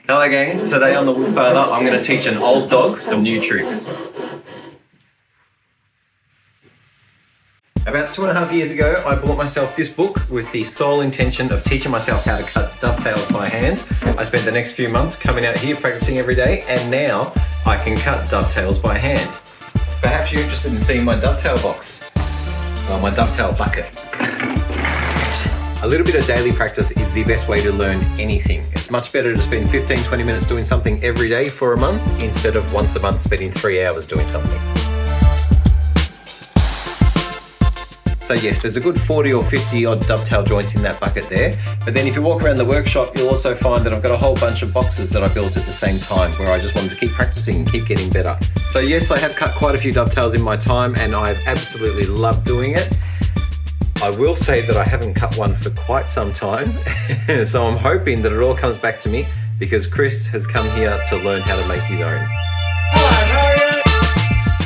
Hello gang, today on The Woodfather I'm going to teach an old dog some new tricks. About 2.5 years ago I bought myself this book with the sole intention of teaching myself how to cut dovetails by hand. I spent the next few months coming out here practicing every day, and now I can cut dovetails by hand. Perhaps you're interested in seeing my dovetail box, or my dovetail bucket. A little bit of daily practice is the best way to learn anything. It's much better to spend 15-20 minutes doing something every day for a month instead of once a month spending 3 hours doing something. So yes, there's a good 40 or 50 odd dovetail joints in that bucket there. But then if you walk around the workshop, you'll also find that I've got a whole bunch of boxes that I built at the same time where I just wanted to keep practicing and keep getting better. So yes, I have cut quite a few dovetails in my time and I've absolutely loved doing it. I will say that I haven't cut one for quite some time, so I'm hoping that it all comes back to me because Chris has come here to learn how to make his own.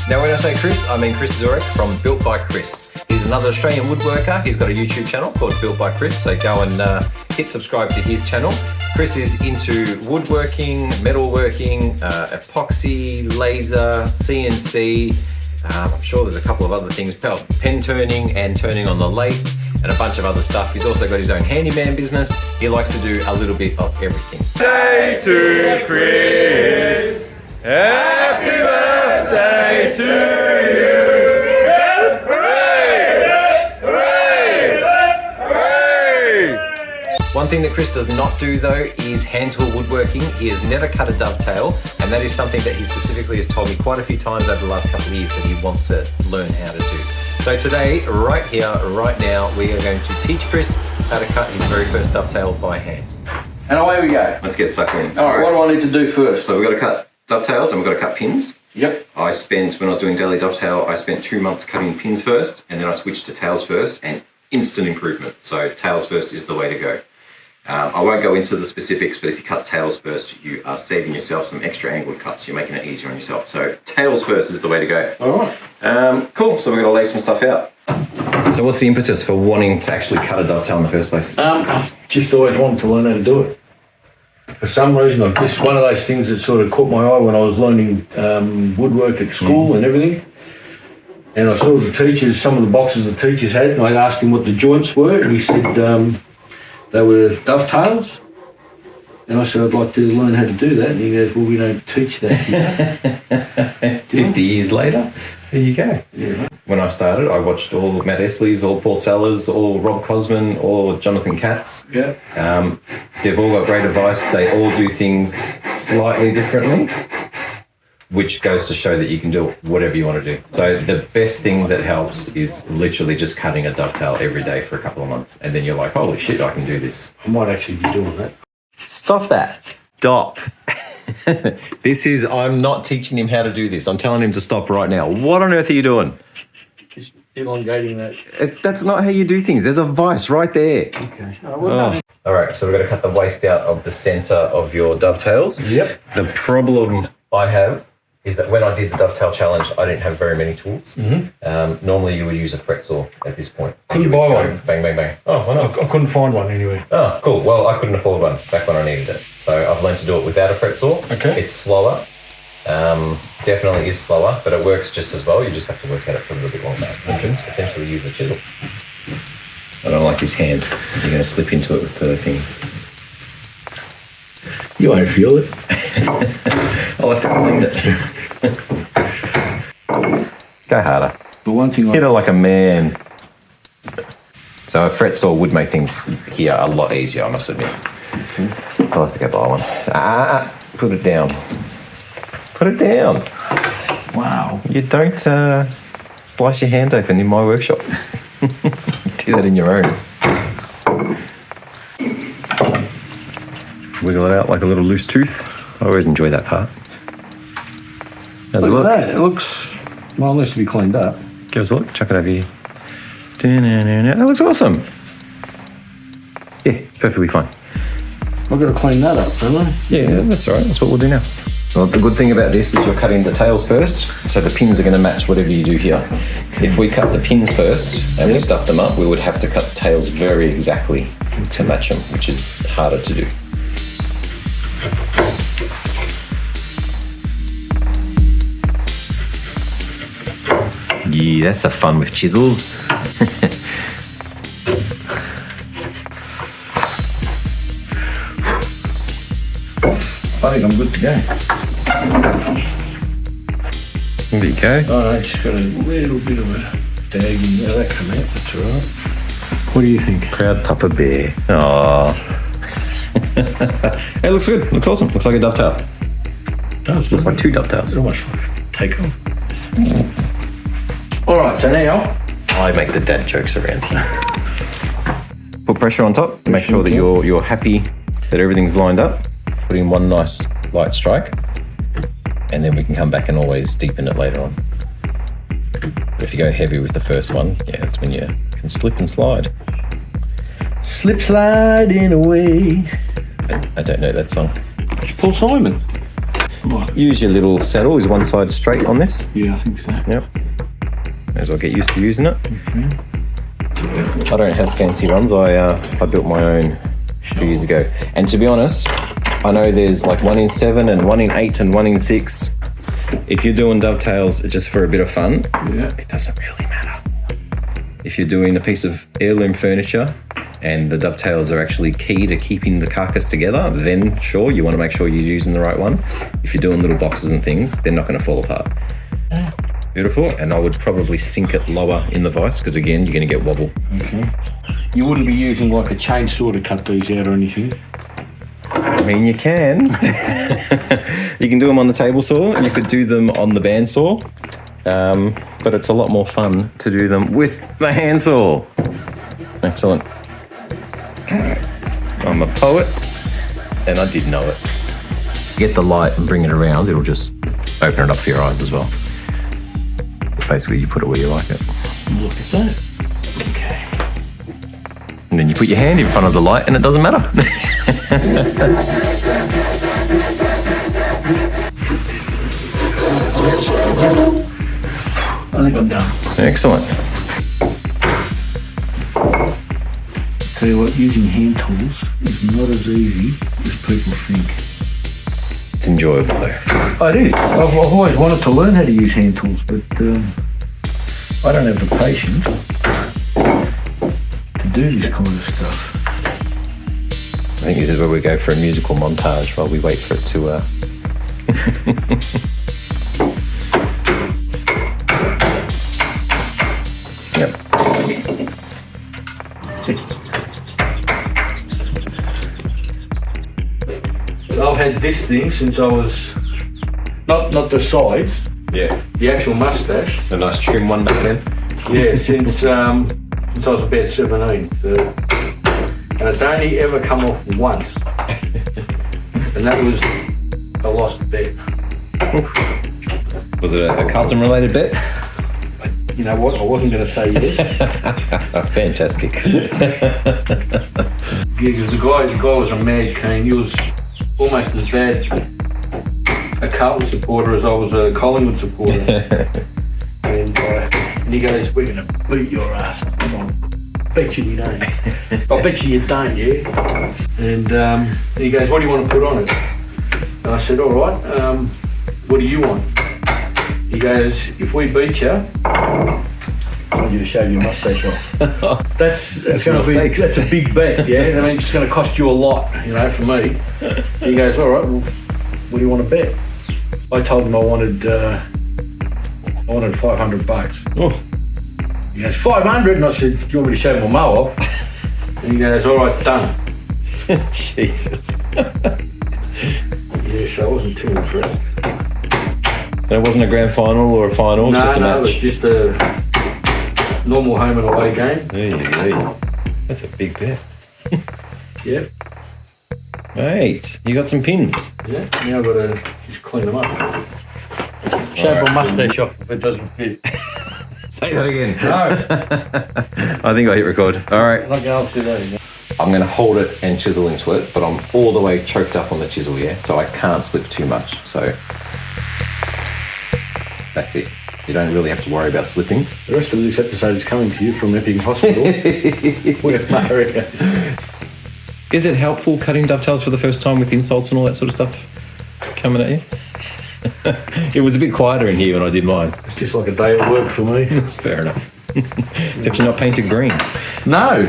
Now when I say Chris, I mean Chris Zurek from Built by Chris. He's another Australian woodworker. He's got a YouTube channel called Built by Chris, so go and hit subscribe to his channel. Chris is into woodworking, metalworking, epoxy, laser, CNC, I'm sure there's a couple of other things, pen turning and turning on the lathe and a bunch of other stuff. He's also got his own handyman business. He likes to do a little bit of everything. Birthday to Chris, happy birthday to you. Hooray! Hooray! Hooray! One thing that Chris does not do though is hand tool woodworking. He has never cut a dovetail, and that is something that he specifically has told me quite a few times over the last couple of years that he wants to learn how to do. So today, right here, right now, we are going to teach Chris how to cut his very first dovetail by hand. And away we go. Let's get stuck in. All right, what do I need to do first? So we've got to cut dovetails and we've got to cut pins. Yep. When I was doing daily dovetail, I spent 2 months cutting pins first, and then I switched to tails first, and instant improvement. So tails first is the way to go. I won't go into the specifics, but if you cut tails first, you are saving yourself some extra angled cuts. You're making it easier on yourself. So tails first is the way to go. All right. Cool, so we're going to lay some stuff out. So what's the impetus for wanting to actually cut a dovetail in the first place? I've just always wanted to learn how to do it. For some reason, it's one of those things that sort of caught my eye when I was learning woodwork at school and everything. And I saw the teachers, some of the boxes the teachers had, and I asked him what the joints were, and he said they were dovetails. And I said, I'd like to learn how to do that. And he goes, well, we don't teach that. 50 years later, there you go. Yeah. When I started, I watched all Matt Esley's, all Paul Sellers, all Rob Cosman, all Jonathan Katz. Yeah. They've all got great advice. They all do things slightly differently, which goes to show that you can do whatever you want to do. So the best thing that helps is literally just cutting a dovetail every day for a couple of months. And then you're like, holy shit, I can do this. I might actually be doing that. Stop that. Stop. I'm not teaching him how to do this. I'm telling him to stop right now. What on earth are you doing? Just elongating that. That's not how you do things. There's a vise right there. Okay. Well, All right, so we're going to cut the waste out of the center of your dovetails. Yep. The problem I have is that when I did the dovetail challenge, I didn't have very many tools. Mm-hmm. Normally you would use a fret saw at this point. Couldn't buy one. Bang, bang, bang. Oh, why not? I couldn't find one anyway. Oh, cool. Well, I couldn't afford one back when I needed it. So I've learned to do it without a fret saw. Okay. It's slower. Definitely is slower, but it works just as well. You just have to work at it for a little bit longer. Okay. Just essentially use a chisel. I don't like this hand. You're going to slip into it with the thing. You won't feel it. I'll have to clean it. Go harder. But one thing Hit it like a man. So a fret saw would make things here a lot easier, I must admit. I'll have to go buy one. Put it down. Put it down. Wow. You don't slice your hand open in my workshop. Do that in your own. Wiggle it out like a little loose tooth. I always enjoy that part. How's it look? That. It looks, well, it needs to be cleaned up. Give us a look. Chuck it over here. That looks awesome. Yeah, it's perfectly fine. I've got to clean that up, don't I? Yeah, that's all right. That's what we'll do now. Well, the good thing about this is you're cutting the tails first, so the pins are going to match whatever you do here. If we cut the pins first and we stuff them up, we would have to cut the tails very exactly to match them, which is harder to do. Yeah, that's the fun with chisels. I think I'm good to go. There you go. Oh, I just got a little bit of a dag in there. That come out, that's all right. What do you think? Proud Papa Bear. Aww. It looks good. Looks awesome. Looks like a dovetail. Looks like 2 dovetails. It's almost like take off. All right, so now I make the dad jokes around here. Put pressure on top. Make sure that you're happy that everything's lined up. Put in one nice light strike, and then we can come back and always deepen it later on. But if you go heavy with the first one, yeah, that's when you can slip and slide. Slip sliding away. I don't know that song. it's Paul Simon. Right. Use your little saddle. Is one side straight on this? Yeah, I think so. Yep. May as well get used to using it. I don't have fancy ones. I built my own a few years ago. And to be honest, I know there's like 1 in 7 and 1 in 8 and 1 in 6. If you're doing dovetails just for a bit of fun, it doesn't really matter. If you're doing a piece of heirloom furniture and the dovetails are actually key to keeping the carcass together, then sure, you want to make sure you're using the right one. If you're doing little boxes and things, they're not going to fall apart. Beautiful. And I would probably sink it lower in the vise because again, you're going to get wobble. Okay. You wouldn't be using like a chainsaw to cut these out or anything? I mean, you can. You can do them on the table saw. You could do them on the bandsaw. But it's a lot more fun to do them with the handsaw. Excellent. I'm a poet, and I did know it. Get the light and bring it around. It'll just open it up for your eyes as well. But basically, you put it where you like it. Look at that. Okay. And then you put your hand in front of the light, and it doesn't matter. I think I'm done. Excellent. Tell you what, using hand tools is not as easy as people think. It's enjoyable though. Oh, it is. I've always wanted to learn how to use hand tools, but I don't have the patience to do this kind of stuff. I think this is where we go for a musical montage while we wait for it to... Yep. I've had this thing since I was, not the sides, Yeah. the actual mustache. A nice trim one back then. Yeah, since I was about 17. So, and it's only ever come off once. And that was a lost bet. Was it a Carlton related bet? You know what? I wasn't going to say yes. Fantastic. Yeah, because the guy was a mad keen. He was almost as bad a Carlton supporter as I was a Collingwood supporter. And he goes, "We're going to beat your ass." Come on. Bet you we don't. I bet you don't, yeah? And he goes, "What do you want to put on it?" And I said, "All right, what do you want?" He goes, "If we beat you, I want you to shave your mustache off." That's going to be, that's a big bet, yeah? I mean, it's going to cost you a lot, you know, for me. He goes, "All right, well, what do you want to bet?" I told him I wanted $500. Oh. He goes, 500? And I said, "Do you want me to shave my mo off?" And he goes, "All right, done." Jesus. Yeah, so I wasn't too impressed. And it wasn't a grand final or a final, just a No, it match? was just a normal home and away game. Hey. That's a big bet. Yeah, Mate, you got some pins. yeah. Now I've got to just clean them up. Shave my mustache off if it doesn't fit. Say that again. No, I think I hit record. All right. like I'll see that again. I'm going to hold it and chisel into it, but I'm all the way choked up on the chisel, yeah? So I can't slip too much. So that's it. You don't really have to worry about slipping. The rest of this episode is coming to you from Epping Hospital. With Mario. Is it helpful cutting dovetails for the first time with insults and all that sort of stuff coming at you? It was a bit quieter in here when I did mine. It's just like a day at work for me. Fair enough. Except you're not painted green. No.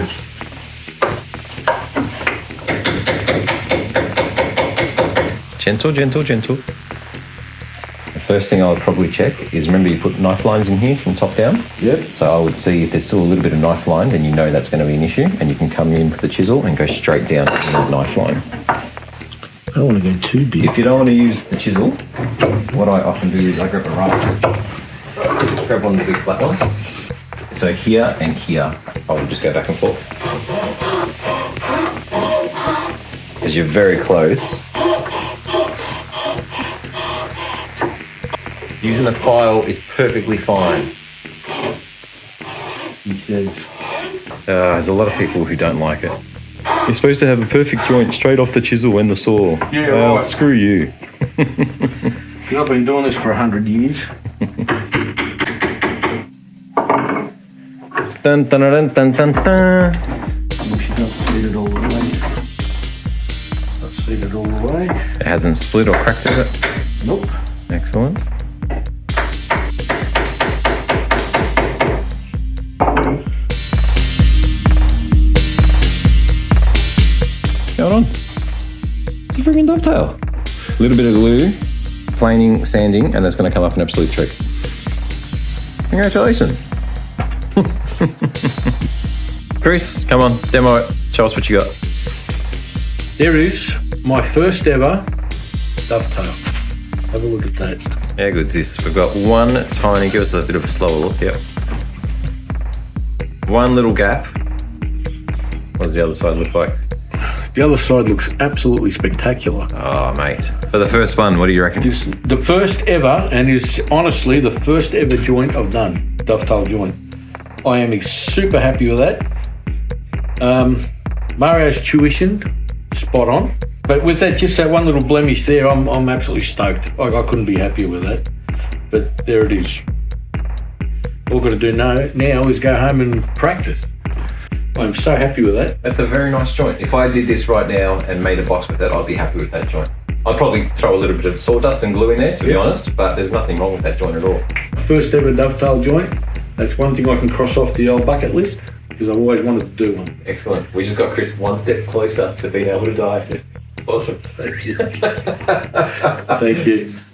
Gentle, gentle, gentle. The first thing I would probably check is, remember you put knife lines in here from top down? Yep. So I would see if there's still a little bit of knife line, then you know that's going to be an issue, and you can come in with the chisel and go straight down to the knife line. I don't want to go too deep. If you don't want to use the chisel, what I often do is I grab a rifle, grab one of the big flat ones. So here and here, I will just go back and forth. As you're very close. Using a file is perfectly fine. He says, There's a lot of people who don't like it. You're supposed to have a perfect joint straight off the chisel and the saw. Yeah, well, right. Screw you. I've been doing this for 100 years. Dun, dun, dun, dun, dun, dun. We should not seed it all the way. Not seed it all the way. It hasn't split or cracked, has it? Nope. Excellent. Going on. It's a freaking dovetail. A little bit of glue, planing, sanding, and that's going to come up an absolute trick. Congratulations. Chris, come on, demo it. Show us what you got. There is my first ever dovetail. Have a look at that. How good's this? We've got one tiny, give us a bit of a slower look, yep. One little gap. What does the other side look like? The other side looks absolutely spectacular. Oh, mate. For the first one, what do you reckon? It's the first ever, and is honestly the first ever joint I've done, dovetail joint. I am super happy with that. Mario's tuition, spot on. But with that, just that one little blemish there, I'm absolutely stoked. I couldn't be happier with that. But there it is. All I've got to do now is go home and practice. I'm so happy with that. That's a very nice joint. If I did this right now and made a box with it, I'd be happy with that joint. I'd probably throw a little bit of sawdust and glue in there, to be honest, but there's nothing wrong with that joint at all. First ever dovetail joint. That's one thing I can cross off the old bucket list, because I've always wanted to do one. Excellent. We just got Chris one step closer to being able to die. Awesome. Thank you. Thank you.